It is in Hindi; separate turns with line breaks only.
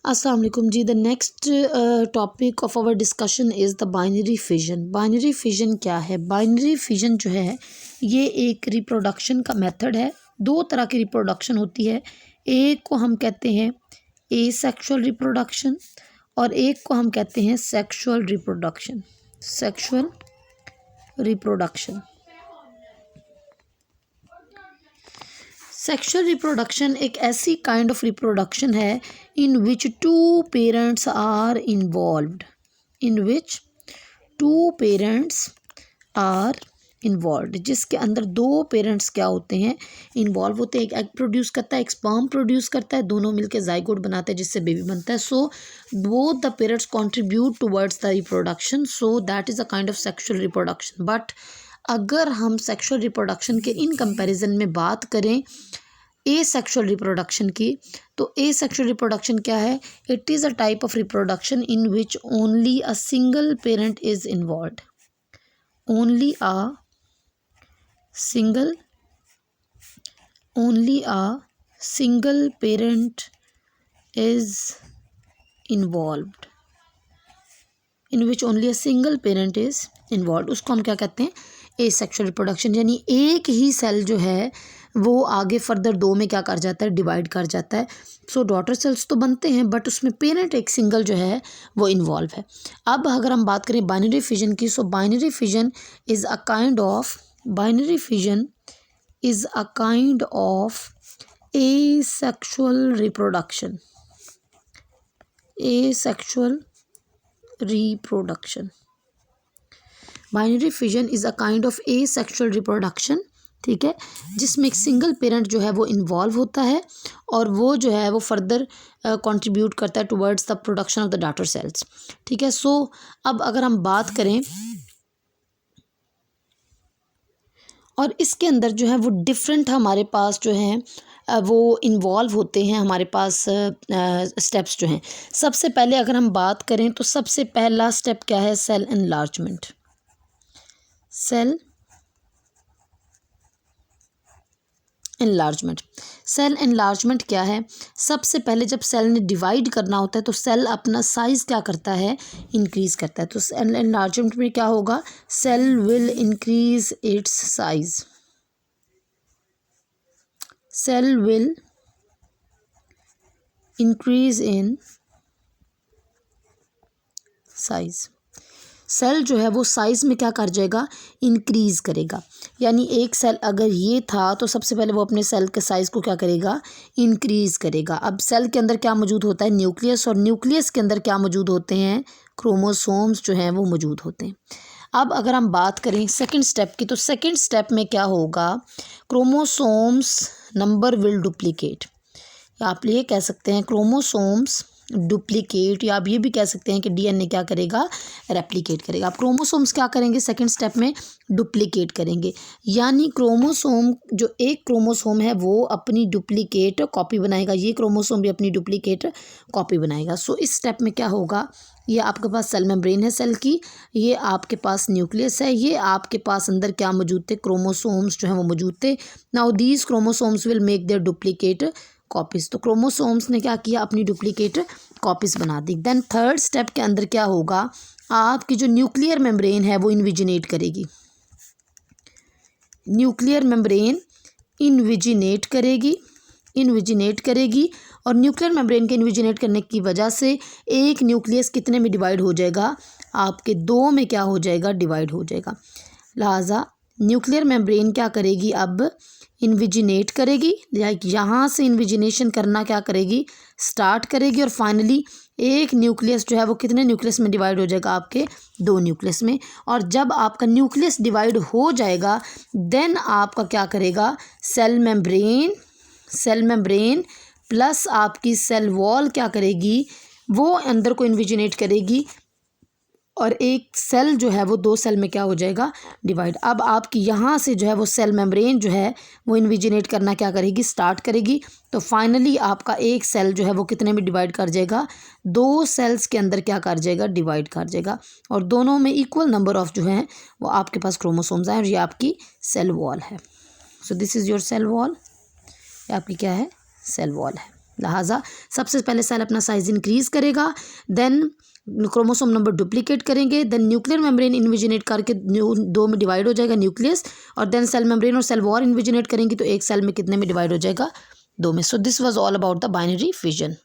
अस्सलाम वालेकुम जी। The next topic of our discussion is the binary fission. Binary fission क्या है? बाइनरी फिजन जो है ये एक रिप्रोडक्शन का मेथड है। दो तरह की रिप्रोडक्शन होती है। एक को हम कहते हैं एसेक्सुअल रिप्रोडक्शन और एक को हम कहते हैं sexual reproduction. Sexual reproduction, sexual reproduction एक ऐसी काइंड ऑफ रिप्रोडक्शन है in which two parents are involved, in which two parents are involved, जिसके अंदर दो पेरेंट्स क्या होते हैं, इन्वॉल्व होते हैं। एक एग प्रोड्यूस करता है, एक स्पर्म प्रोड्यूस करता है, दोनों मिलकर जाइगोट बनाते हैं जिससे बेबी बनता है। So both the parents contribute towards the reproduction, so that is a kind of sexual reproduction. But अगर हम सेक्सुअल रिप्रोडक्शन के इन कंपैरिजन में बात करें ए सेक्सुअल रिप्रोडक्शन की, तो ए सेक्सुअल रिप्रोडक्शन क्या है? It is a type of reproduction in which only a single parent is involved, only a single, only a single parent is involved, in which only a single parent is involve, उसको हम क्या कहते हैं? ए सेक्सुअल रिप्रोडक्शन। यानी एक ही सेल जो है वो आगे फर्दर दो में क्या कर जाता है? डिवाइड कर जाता है। सो डॉटर सेल्स तो बनते हैं बट उसमें पेरेंट एक सिंगल जो है वो इन्वॉल्व है। अब अगर हम बात करें बाइनरी फिजन की, सो binary fission is a kind of, binary fission is a kind of A sexual reproduction, A sexual reproduction. Binary fission is a kind of A sexual reproduction, ठीक है, जिसमें एक सिंगल पेरेंट जो है वो इन्वॉल्व होता है और वो जो है वो फर्दर कंट्रीब्यूट करता है towards the production of the daughter cells, ठीक है। सो अब अगर हम बात करें, और इसके अंदर जो है वो डिफरेंट हमारे पास जो हैं वो इन्वॉल्व होते हैं हमारे पास स्टेप्स जो हैं। सबसे पहले अगर हम बात करें तो सबसे पहला स्टेप क्या है? Cell enlargement. Cell enlargement, cell enlargement क्या है? सबसे पहले जब सेल ने डिवाइड करना होता है तो सेल अपना साइज़ क्या करता है? इंक्रीज़ करता है। तो सेल एनलार्जमेंट में क्या होगा? Cell will increase its size, cell will increase in size. Cell जो है वो साइज़ में क्या कर जाएगा? इंक्रीज़ करेगा। यानी एक सेल अगर ये था तो सबसे पहले वो अपने सेल के साइज़ को क्या करेगा? इंक्रीज़ करेगा। अब सेल के अंदर क्या मौजूद होता है? न्यूक्लियस, और न्यूक्लियस के अंदर क्या मौजूद होते हैं? क्रोमोसोम्स जो हैं वो मौजूद होते हैं। अब अगर हम बात करें सेकंड स्टेप की, तो सेकंड स्टेप में क्या होगा? क्रोमोसोम्स नंबर विल डुप्लीकेट, या आप ये कह सकते हैं क्रोमोसोम्स डुप्लीकेट, या आप ये भी कह सकते हैं कि डीएनए क्या करेगा? रेप्लिकेट करेगा। अब क्रोमोसोम्स क्या करेंगे? सेकंड स्टेप में डुप्लीकेट करेंगे। यानी क्रोमोसोम, जो एक क्रोमोसोम है वो अपनी डुप्लीकेट कॉपी बनाएगा, ये क्रोमोसोम भी अपनी डुप्लीकेट कॉपी बनाएगा। सो इस स्टेप में क्या होगा? ये आपके पास सेल मेम्ब्रेन है सेल की, ये आपके पास न्यूक्लियस है, ये आपके पास अंदर क्या मौजूद थे? क्रोमोसोम्स जो हैं वो मौजूद थे। Now these chromosomes will make their duplicate copies. तो क्रोमोसोम्स ने क्या किया? अपनी डुप्लीकेट कॉपीज़ बना दी। देन थर्ड स्टेप के अंदर क्या होगा? आपकी जो न्यूक्लियर मेम्ब्रेन है वो इन्विजिनेट करेगी, न्यूक्लियर मेम्ब्रेन इन्विजिनेट करेगी, इन्विजिनेट करेगी, और न्यूक्लियर मेम्ब्रेन के इन्विजिनेट करने की वजह से एक न्यूक्लियस कितने में डिवाइड हो जाएगा? आपके दो में क्या हो जाएगा? डिवाइड हो जाएगा। लिहाजा न्यूक्लियर मेम्ब्रेन क्या करेगी? अब इन्विजिनेट करेगी, लाइक यहाँ से इन्विजिनेशन करना क्या करेगी? स्टार्ट करेगी, और फाइनली एक न्यूक्लियस जो है वो कितने न्यूक्लियस में डिवाइड हो जाएगा? आपके दो न्यूक्लियस में। और जब आपका न्यूक्लियस डिवाइड हो जाएगा देन आपका क्या करेगा? Cell membrane, cell membrane plus आपकी सेल वॉल क्या करेगी? वो अंदर को इन्विजिनेट करेगी, और एक सेल जो है वो दो सेल में क्या हो जाएगा? डिवाइड। अब आपकी यहाँ से जो है वो सेल मेम्ब्रेन जो है वो इन्विजिनेट करना क्या करेगी? स्टार्ट करेगी। तो फाइनली आपका एक सेल जो है वो कितने में डिवाइड कर जाएगा? दो सेल्स के अंदर क्या कर जाएगा? डिवाइड कर जाएगा, और दोनों में इक्वल नंबर ऑफ जो हैं वो आपके पास क्रोमोसोम्स हैं, और ये आपकी सेल वॉल है। So this is your cell wall, ये आपकी क्या है? सेल वॉल है। लिहाजा सबसे पहले सेल अपना साइज इंक्रीज करेगा, देन क्रोमोसोम नंबर डुप्लीकेट करेंगे, देन न्यूक्लियर मेम्ब्रेन इन्विजिनेट करके दो में डिवाइड हो जाएगा न्यूक्लियस, और देन सेल मेम्ब्रेन और सेल वॉल इन्विजिनेट करेंगे तो एक सेल में कितने में डिवाइड हो जाएगा, 2 में। So this was all about the binary fission.